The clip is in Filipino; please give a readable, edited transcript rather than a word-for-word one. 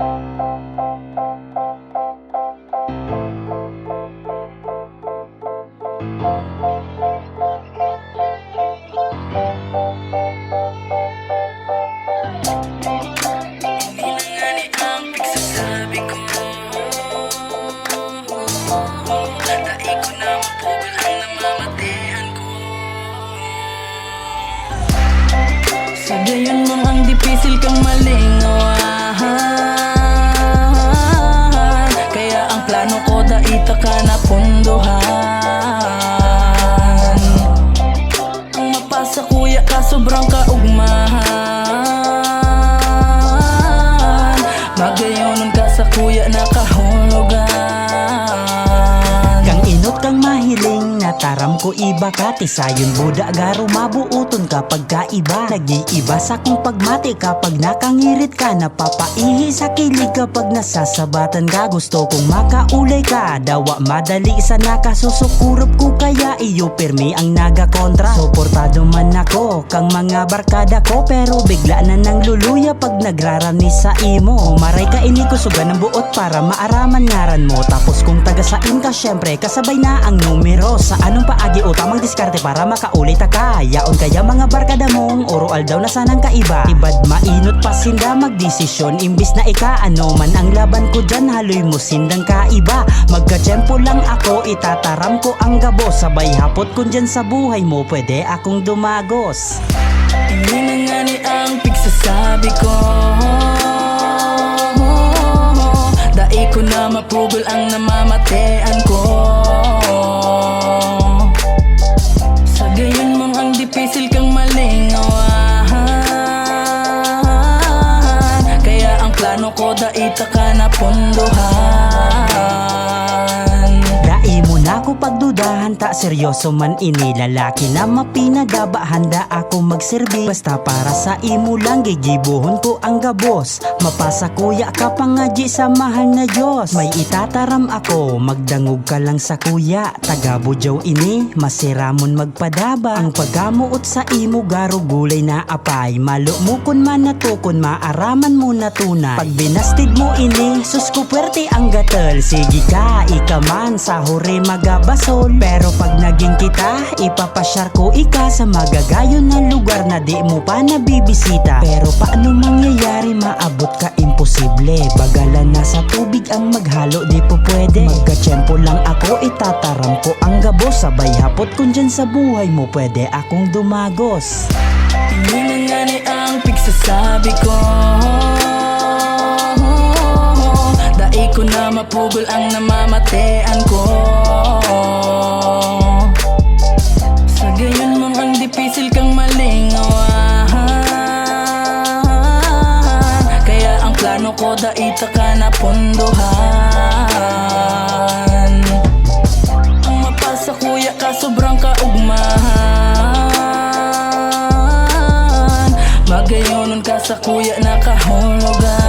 Sa gayon mong ang dipisil kang malingawahan, kaya ang plano ko daita ka na punduhan. Ang mapasa kuya ka sobrang kaugmahan, magayonon ka sa kuya na kahulugan. Kang inot kang mahiling nataram ko iba ka, tisayon buda garo mabuuton kapag kaiba. Nag-iiba sa kung pagmati kapag nakangirit ka, napapaihi sa kilig kapag nasasabatan ka. Gusto kong makaulay ka, dawa madali sa nakasusukurup ko, kaya iyo pirmi ang nagakontra. Suportado man ako kang mga barkada ko, pero bigla na nang luluya pag nagrarani sa imo. Maray ka ini kusugan ng buot para maaraman ngaran mo, tapos kung tagasain ka syempre kasabay na ang numero. Sa anong paagi o tamang diskarte para makaulit ka, yaon kaya mga barkada mong oral daw na sanang kaiba. Ibad mainot pa sinda magdesisyon, imbis na ikaano man ang laban ko dyan, haloy mo sindang kaiba. Magkatsyempo lang ako, itataram ko ang gabo, sabay hapot kun dyan sa buhay mo pwede akong dumagos. Hindi na nga ni ang pigsasabi ko, dai ko na mapugol ang namamatean ko. Sa gayon mong ang dipisil kang malingawahan, kaya ang plano ko daita ka na punduhan. Dai mo na ko pagdudahan, ta seryoso man ini lalaki na mapinagaba. Handa ako magserbi, basta para sa imo lang gigibuhon ko ang gabos. Mapasa kuya ka pangaji sa mahal na Diyos. May itataram ako, magdangog ka lang sa kuya. Tagabudyaw ini, masiramon magpadaba. Ang paggamuot sa imo garo gulay na apay, malo mo kun man natukon maaraman mo na tunay. Pag binastid mo ini, sus ko puwerte ang gatel. Sige ka, ikaman sa huri magabasol, pero pag naging kita, ipapasyar ko ika sa magagayon na lugar na di mo pa nabibisita. Pero paano mangyayari, maabot ka imposible. Bagalan na sa tubig ang maghalo, di po pwede. Magkatsyempo lang ako, itataram ko ang gabo, sabay hapot kun dyan sa buhay mo pwede akong dumagos. Hindi na nga ni ang pigsasabi ko, dai ko na mapugol ang namamatean ko. Sa gayon mong ang dipisil kang malingawahan, kaya ang plano ko daita ka na punduhan. Ang mapasa kuya ka sobrang kaugmahan, magayonon ka sa kuya na kahulugan.